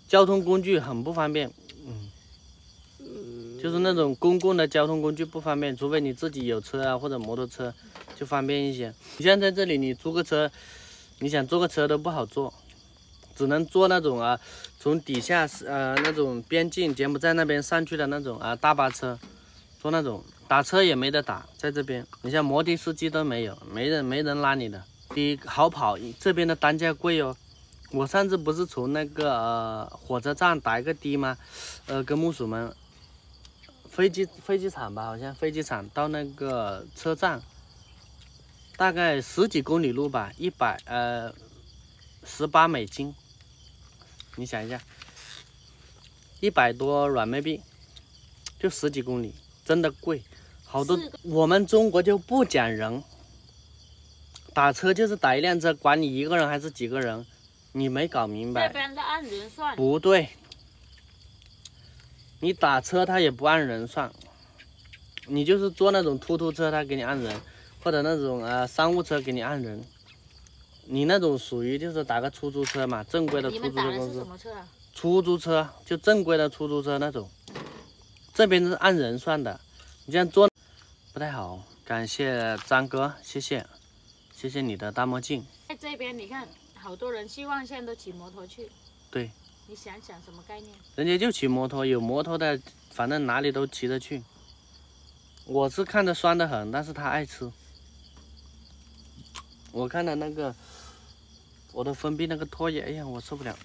交通工具很不方便，就是那种公共的交通工具不方便，除非你自己有车啊或者摩托车，就方便一些。你像在这里，你租个车，你想坐个车都不好坐，只能坐那种从底下那种边境柬埔寨那边上去的那种大巴车，坐那种打车也没得打，在这边你像摩的司机都没有，没人拉你的。你好跑，这边的单价贵哦。我上次不是从那个火车站打一个的吗？跟木薯们飞机场吧，好像飞机场到那个车站，大概10几公里路吧，18美金。你想一下，100多软妹币，就10几公里，真的贵。好多我们中国就不讲人，打车就是打一辆车，管你一个人还是几个人。你没搞明白？这边的按人算。不对，你打车他也不按人算，你就是坐那种突突车，他给你按人，或者那种商务车给你按人。你那种属于就是打个出租车嘛，正规的出租车公司。你们打的是什么车啊？出租车就正规的出租车那种，这边是按人算的。你这样做不太好。感谢张哥，谢谢你的大墨镜。在这边你看。好多人希望线都骑摩托去，对，你想想什么概念？人家就骑摩托，有摩托的，反正哪里都骑得去。我是看着酸得很，但是他爱吃。我看到那个我的分泌那个唾液，哎呀，我受不了。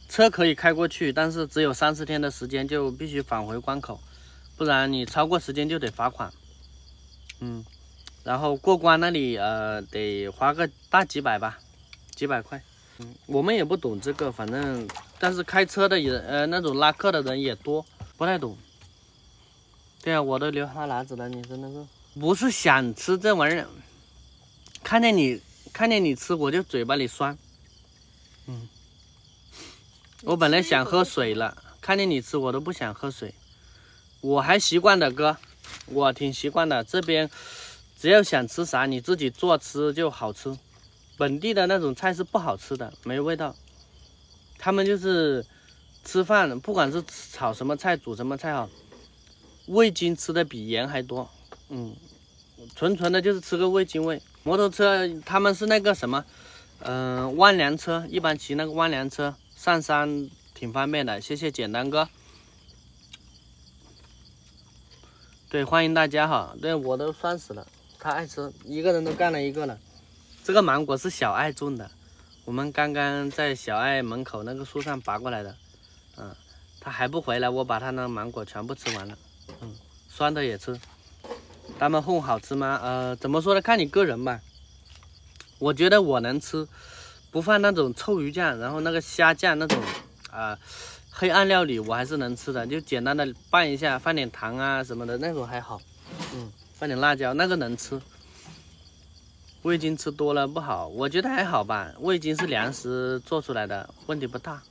车可以开过去，但是只有30天的时间，就必须返回关口，不然你超过时间就得罚款。然后过关那里得花个大几百吧，几百块。我们也不懂这个，反正但是开车的人那种拉客的人也多，不太懂。对啊，我都流哈喇子了，你真的是不是想吃这玩意儿，看见你吃我就嘴巴里酸。我本来想喝水了，看见你吃我都不想喝水。我还习惯的哥，我挺习惯的，这边。只要想吃啥，你自己做吃就好吃。本地的那种菜是不好吃的，没味道。他们就是吃饭，不管是炒什么菜、煮什么菜味精吃的比盐还多。纯的就是吃个味精味。摩托车他们是那个什么，万良车，一般骑那个万良车上山挺方便的。谢谢简单哥。对，欢迎大家哈。对，我都酸死了。他爱吃，一个人都干了一个了。这个芒果是小爱种的，我们刚刚在小爱门口那个树上拔过来的。他还不回来，我把他那芒果全部吃完了。酸的也吃。他们烘好吃吗？怎么说呢？看你个人吧。我觉得我能吃，不放那种臭鱼酱，然后那个虾酱那种黑暗料理我还是能吃的，就简单的拌一下，放点糖啊什么的那种还好。放点辣椒那个能吃。味精吃多了不好，我觉得还好吧。味精是粮食做出来的，问题不大。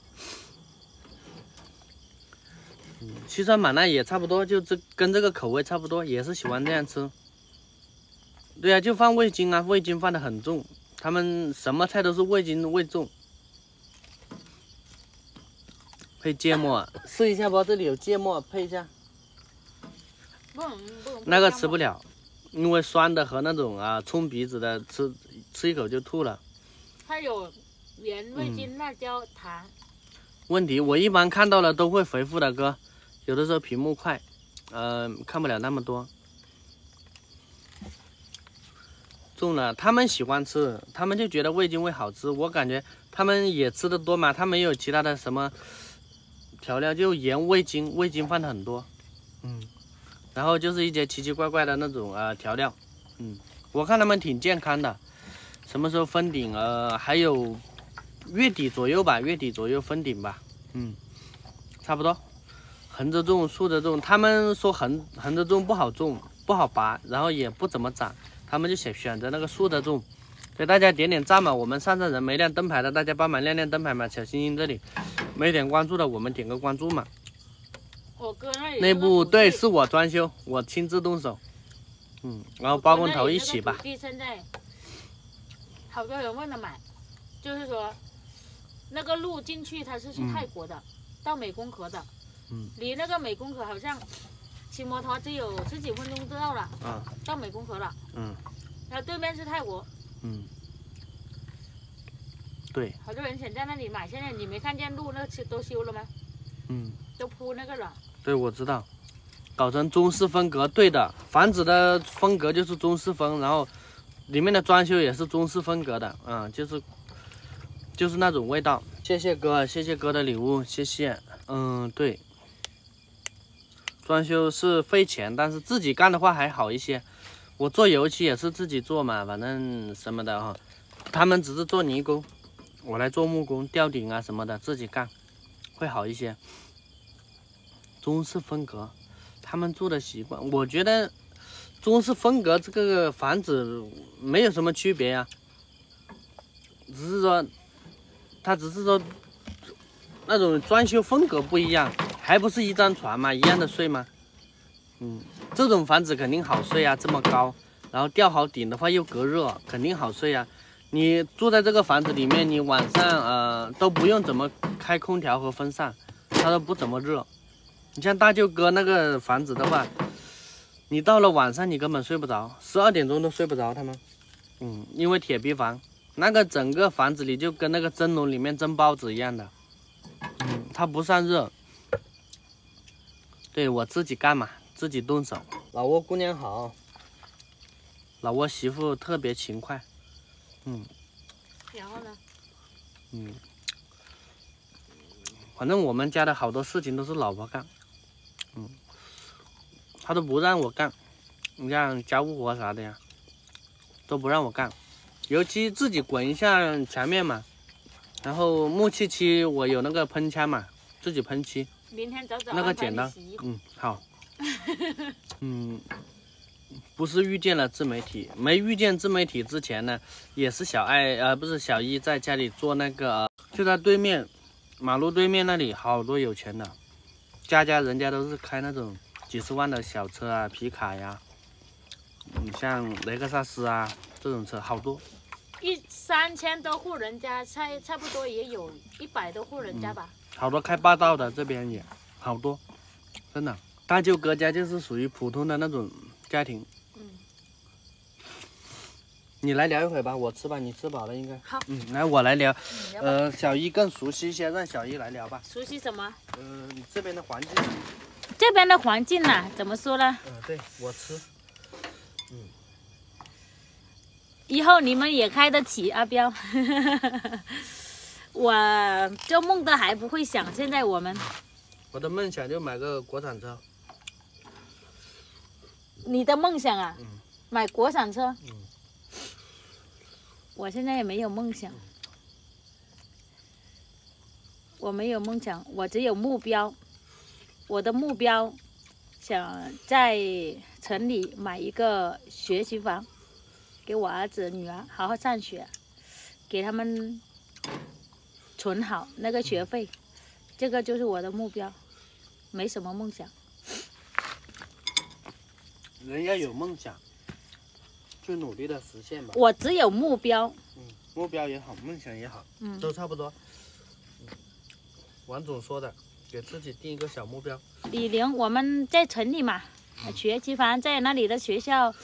西双版纳也差不多，就跟这个口味差不多，也是喜欢这样吃。对啊，就放味精啊，味精放的很重，他们什么菜都是味精味重。配芥末，试一下吧，这里有芥末，配一下。那个吃不了，因为酸的和那种冲鼻子的，吃一口就吐了。它有盐、味精、辣椒、糖。问题我一般看到了都会回复的哥，有的时候屏幕快，看不了那么多。重了，他们喜欢吃，他们就觉得味精味好吃。我感觉他们也吃的多嘛，他没有其他的什么调料，就盐、味精放的很多。然后就是一些奇奇怪怪的那种调料。我看他们挺健康的。什么时候封顶？还有月底左右吧，月底左右封顶吧。差不多。横着种，竖着种，他们说横着种不好种，不好拔，然后也不怎么长，他们就选择那个竖着种。给大家点点赞嘛，我们上山人没亮灯牌的，大家帮忙亮亮灯牌嘛，小星星这里没点关注的，我们点个关注嘛。我哥那里内部对是我装修，我亲自动手。然后包工头一起吧。现在好多人问了买。就是说，那个路进去它是去泰国的，到湄公河的，离那个湄公河好像骑摩托只有10几分钟就到了，到湄公河了，然后对面是泰国，对，好多人想在那里买，现在你没看见路那都修了吗？都铺那个了。对，我知道，搞成中式风格，对的，房子的风格就是中式风，然后里面的装修也是中式风格的，就是那种味道。谢谢哥，谢谢哥的礼物，谢谢。对，装修是费钱，但是自己干的话还好一些。我做油漆也是自己做嘛，反正什么的哈，他们只是做泥工，我来做木工、吊顶啊什么的，自己干会好一些。中式风格，他们住的习惯，我觉得中式风格这个房子没有什么区别呀，只是说那种装修风格不一样，还不是一张床嘛，一样的睡吗？这种房子肯定好睡啊，这么高，然后吊好顶的话又隔热，肯定好睡啊。你住在这个房子里面，你晚上都不用怎么开空调和风扇，它都不怎么热。你像大舅哥那个房子的话，你到了晚上你根本睡不着，12点钟都睡不着他们。因为铁皮房，那个整个房子里就跟那个蒸笼里面蒸包子一样的。它不散热。对，我自己干嘛，自己动手。老挝姑娘好，老挝媳妇特别勤快。然后呢？反正我们家的好多事情都是老婆干。她都不让我干，你像家务活啥的呀，都不让我干。油漆自己滚一下墙面嘛，然后木漆漆我有那个喷枪嘛，自己喷漆。明天早早那个简单。好。不是遇见了自媒体，没遇见自媒体之前呢，也是小爱不是小一在家里做那个，就在对面马路对面那里好多有钱的，家人家都是开那种几十万的小车啊，皮卡呀，像雷克萨斯啊这种车好多。3000多户人家，差不多也有100多户人家吧。好多开霸道的，这边也好多，真的。大舅哥家就是属于普通的那种家庭。你来聊一会吧，我吃吧，你吃饱了应该。好。来我来聊。小一更熟悉一些，让小一来聊吧。熟悉什么？你这边的环境。这边的环境呢，怎么说呢？对，我吃。以后你们也开得起阿彪。我做梦都还不会想，现在我们。我的梦想就买个国产车。你的梦想啊？买国产车。我现在也没有梦想。我没有梦想，我只有目标。我的目标，想在城里买一个学区房，给我儿子女儿好好上学，给他们存好那个学费，这个就是我的目标，没什么梦想。人要有梦想，去努力的实现吧。我只有目标。目标也好，梦想也好，都差不多。王总说的，给自己定一个小目标。李宁，我们在城里嘛，学区房在那里的学校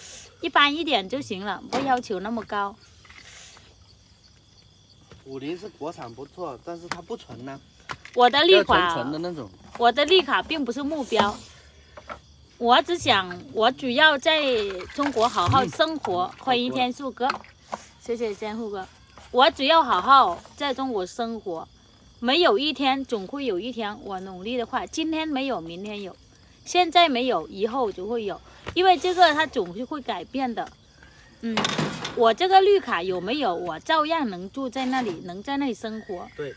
一般一点就行了，不要求那么高。50是国产不错，但是它不纯呢。我的绿卡，纯的那种。我的绿卡并不是目标，我只想，我主要在中国好好生活。欢迎天树哥，谢谢天树哥。我只要好好在中国生活，没有一天总会有一天，我努力的话，今天没有，明天有，现在没有，以后就会有，因为这个它总是会改变的。我这个绿卡有没有，我照样能住在那里，能在那里生活。对。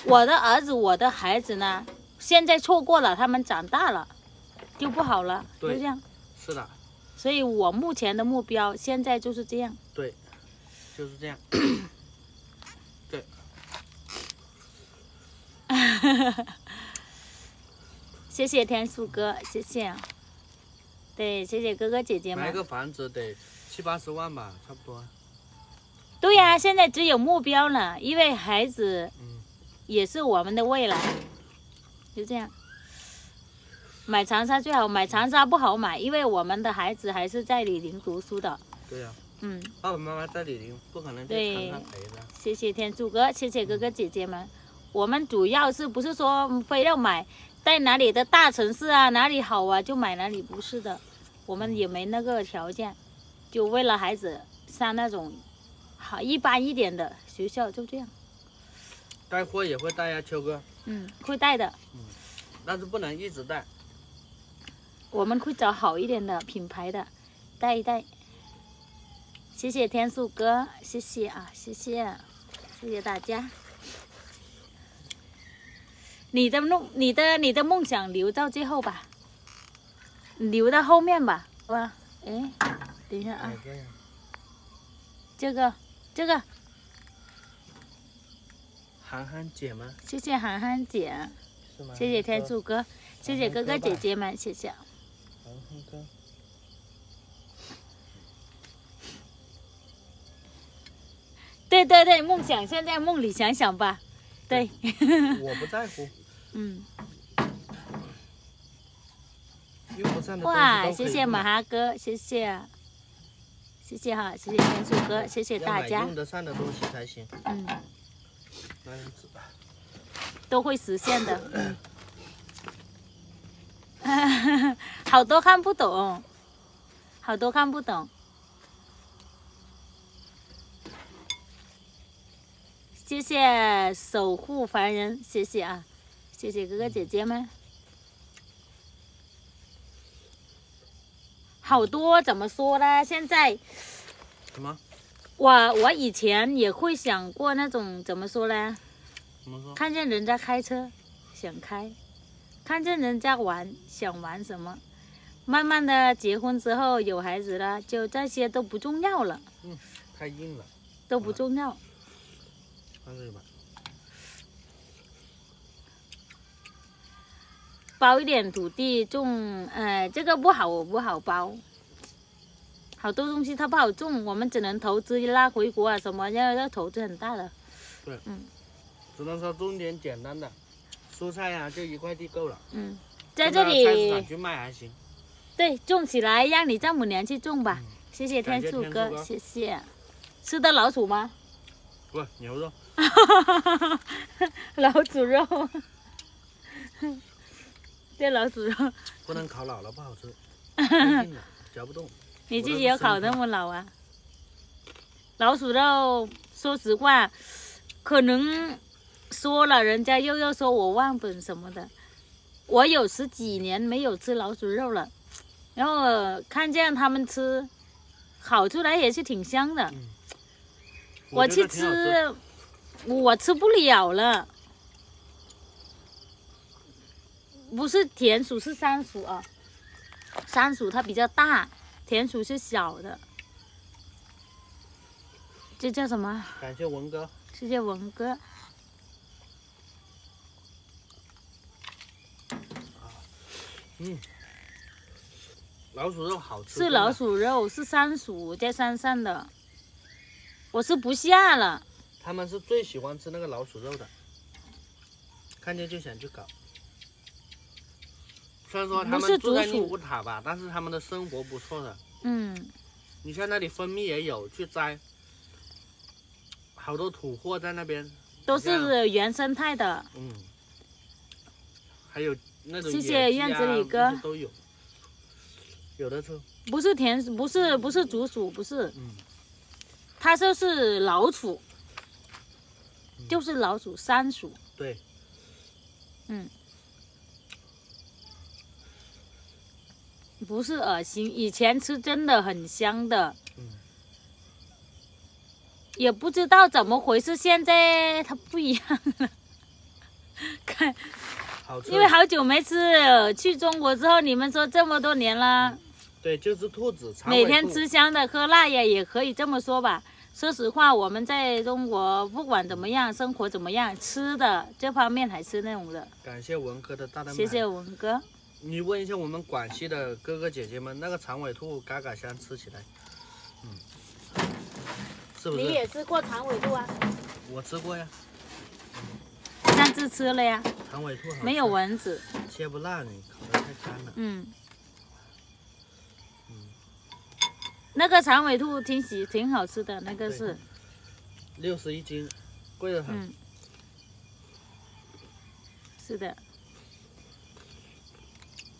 我的儿子，我的孩子呢，现在错过了，他们长大了，就不好了，就这样。是的。所以我目前的目标现在就是这样。对，就是这样。对。谢谢天树哥，谢谢。对，谢谢哥哥姐姐们。买个房子得70-80万吧，差不多。对呀、现在只有目标了，因为孩子也是我们的未来，就这样。买长沙最好，买长沙不好买，因为我们的孩子还是在李宁读书的。对呀、嗯，爸爸妈妈在李宁，不可能去对长沙陪着。谢谢天柱哥，谢谢哥哥姐姐们。我们主要是不是说非要买在哪里的大城市啊，哪里好啊就买哪里，不是的，我们也没那个条件，就为了孩子上那种好一般一点的学校，就这样。带货也会带呀，秋哥，会带的，但是不能一直带。我们会找好一点的品牌的带一带。谢谢天树哥，谢谢啊，谢谢大家。你的梦想留到最后吧，留到后面吧，好吧？哎，等一下啊，这个，涵涵姐吗？谢谢涵涵姐，是吗？谢谢天柱哥，谢谢哥哥姐姐们，谢谢。涵涵哥。对对对，梦想现在梦里想想吧，对。我不在乎。用不上的东西哇，都可以谢谢马哈哥，谢谢哈，谢谢天树哥，谢谢大家。用得上的东西才行。那样子吧。都会实现的。好多看不懂，好多看不懂。谢谢守护凡人，谢谢啊，谢谢哥哥姐姐们。好多怎么说呢？现在什么？我以前也会想过那种怎么说呢？怎么说？看见人家开车想开，看见人家玩想玩什么。慢慢的结婚之后有孩子了，就这些都不重要了。太硬了。都不重要。放这里吧。包一点土地种，这个不好包，好多东西它不好种，我们只能投资拉回国啊什么，要投资很大的。对，只能说种点简单的，蔬菜啊就一块地够了。在这里菜市场去卖还行。对，种起来让你丈母娘去种吧。谢谢天树哥，谢谢。吃的老鼠吗？不，牛肉。老鼠肉。对，老鼠肉不能烤老了，不好吃，太硬了，嚼不动。你自己要烤那么老啊？老鼠肉，说实话，可能说了人家又要说我忘本什么的。我有10几年没有吃老鼠肉了，然后看见他们吃，烤出来也是挺香的。我去吃，我吃不了了。不是田鼠，是山鼠啊。山鼠它比较大，田鼠是小的。这叫什么？感谢文哥。谢谢文哥。老鼠肉好吃。是老鼠肉，是山鼠在山上的。我是不下了。他们是最喜欢吃那个老鼠肉的，看见就想去搞。虽然说他们住在宁古塔吧，但是他们的生活不错的。你像那里蜂蜜也有去摘，好多土货在那边，都是原生态的。还有那种谢谢院子里哥都有，有的吃。不是田鼠，不是竹鼠，不是。它就是老鼠，就是老鼠，山鼠。对。不是恶心，以前吃真的很香的。也不知道怎么回事，现在它不一样了。看，因为好久没吃，去中国之后，你们说这么多年了。对，就是兔子。每天吃香的喝辣呀，也可以这么说吧。说实话，我们在中国不管怎么样，生活怎么样，吃的这方面还是那种的。感谢文哥的大灯牌。谢谢文哥。你问一下我们广西的哥哥姐姐们，那个长尾兔嘎嘎香，吃起来，是不是？你也吃过长尾兔啊？我吃过呀，上次吃了呀，长尾兔好吃没有蚊子。切不烂，你烤得太干了。嗯。那个长尾兔挺好吃的，那个是60一斤，贵得很。嗯，是的。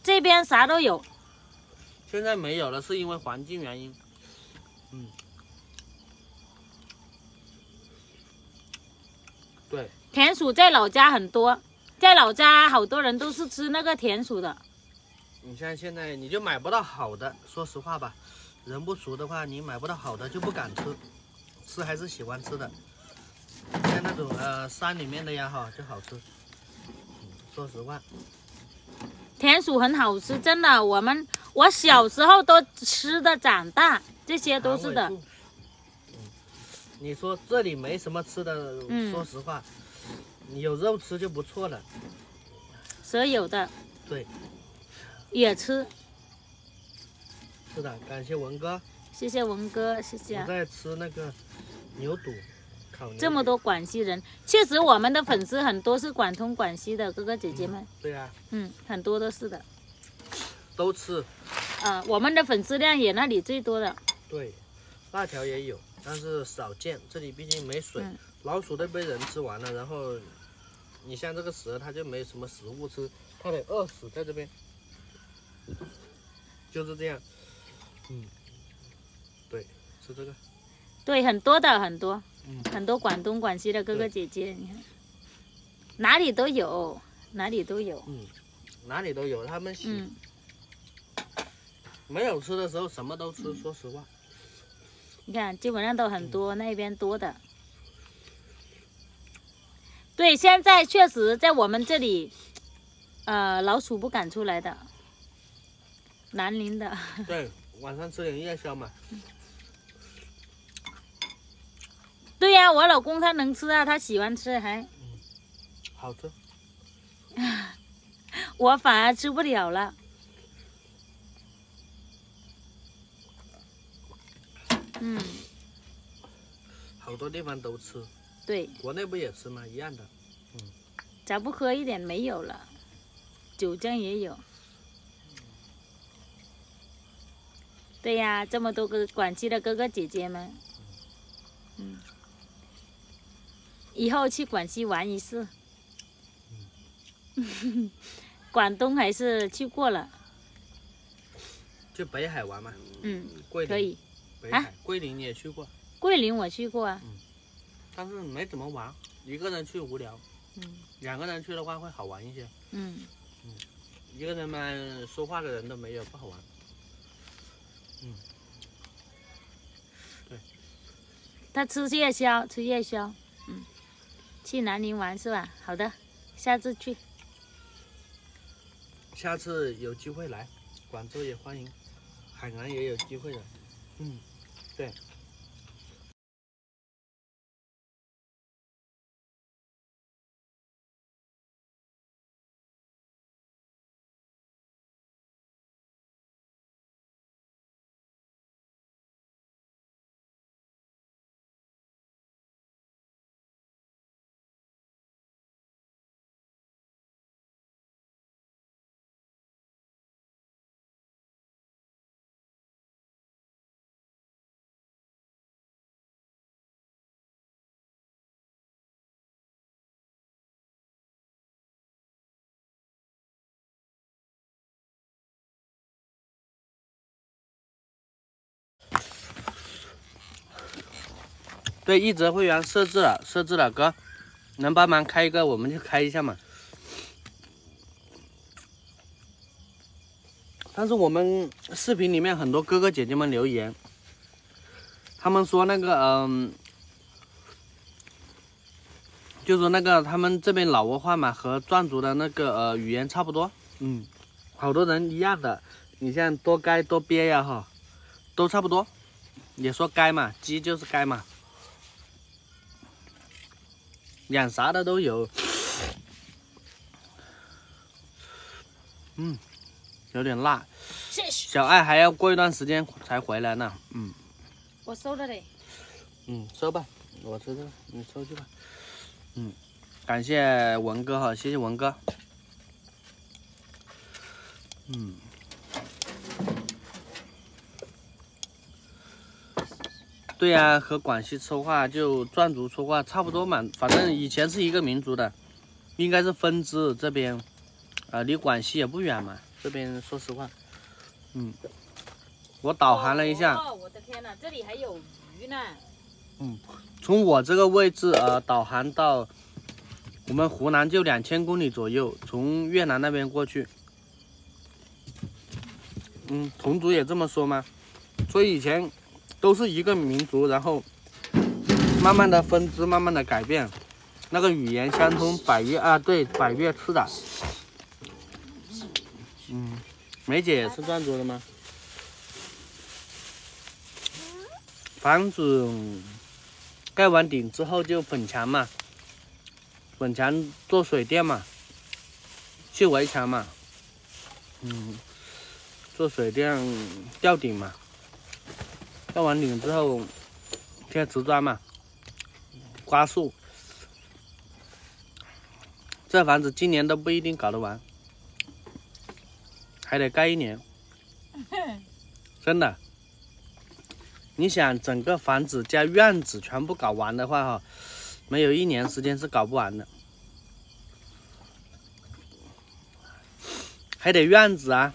这边啥都有。现在没有了，是因为环境原因。嗯，对。田鼠在老家很多，在老家好多人都是吃那个田鼠的。你像现在你就买不到好的，说实话吧，人不熟的话，你买不到好的就不敢吃，吃还是喜欢吃的。像那种山里面的呀哈就好吃。说实话。田鼠很好吃，真的，我小时候都吃的，长大这些都是的。你说这里没什么吃的，说实话，你有肉吃就不错了。蛇有的，对，也吃。是的，感谢文哥，谢谢文哥，谢谢。我在吃那个牛肚，烤牛肚。这么多广西人，确实我们的粉丝很多是广东、广西的哥哥姐姐们。对呀。很多都是的。都吃。我们的粉丝量也那里最多的。对，辣条也有，但是少见，这里毕竟没水，老鼠都被人吃完了，然后你像这个蛇，它就没什么食物吃，它得饿死在这边，就是这样。对，吃这个。对，很多的很多，很多广东、广西的哥哥姐姐，你看，哪里都有，哪里都有。哪里都有，他们喜。没有吃的时候什么都吃，说实话。你看，基本上都很多，那边多的。对，现在确实在我们这里，老鼠不敢出来的。南宁的。对，晚上吃点夜宵嘛。对呀，我老公他能吃啊，他喜欢吃还。好吃。我反而吃不了了。好多地方都吃。对。国内不也吃吗？一样的。咋不喝一点？没有了。酒浆也有。对呀，这么多个广西的哥哥姐姐们。以后去广西玩一次。广东还是去过了。去北海玩嘛。桂林可以。北海，桂林你也去过？桂林我去过啊。但是没怎么玩，一个人去无聊。2个人去的话会好玩一些。一个人嘛，说话的人都没有，不好玩。对。他吃夜宵，吃夜宵。去南宁玩是吧？好的，下次去。下次有机会来，广州也欢迎，海南也有机会的。对。对，一折会员设置了，哥，能帮忙开一个我们就开一下嘛。但是我们视频里面很多哥哥姐姐们留言，他们说那个就说那个他们这边老挝话嘛和壮族的那个语言差不多，好多人一样的。你像多该多憋呀哈，都差不多，也说该嘛，鸡就是该嘛。养啥的都有。有点辣。谢谢。小爱还要过一段时间才回来呢。我收了嘞。收吧，我收这个，你收去吧。感谢文哥哈，谢谢文哥。对呀、和广西说话就壮族说话差不多嘛，反正以前是一个民族的，应该是分支这边，离广西也不远嘛。这边说实话，我导航了一下，哦，我的天哪，这里还有鱼呢。从我这个位置导航到我们湖南就2000公里左右，从越南那边过去。侗族也这么说吗？所以以前都是一个民族，然后慢慢的分支，慢慢的改变，那个语言相通，百越吃的。梅姐也是壮族的吗？房子盖完顶之后就粉墙嘛，粉墙做水电嘛，砌围墙嘛，做水电吊顶嘛，吊完顶之后贴瓷砖嘛，刮树。这房子今年都不一定搞得完，还得盖1年，真的。你想整个房子加院子全部搞完的话哈，没有1年时间是搞不完的，还得院子啊，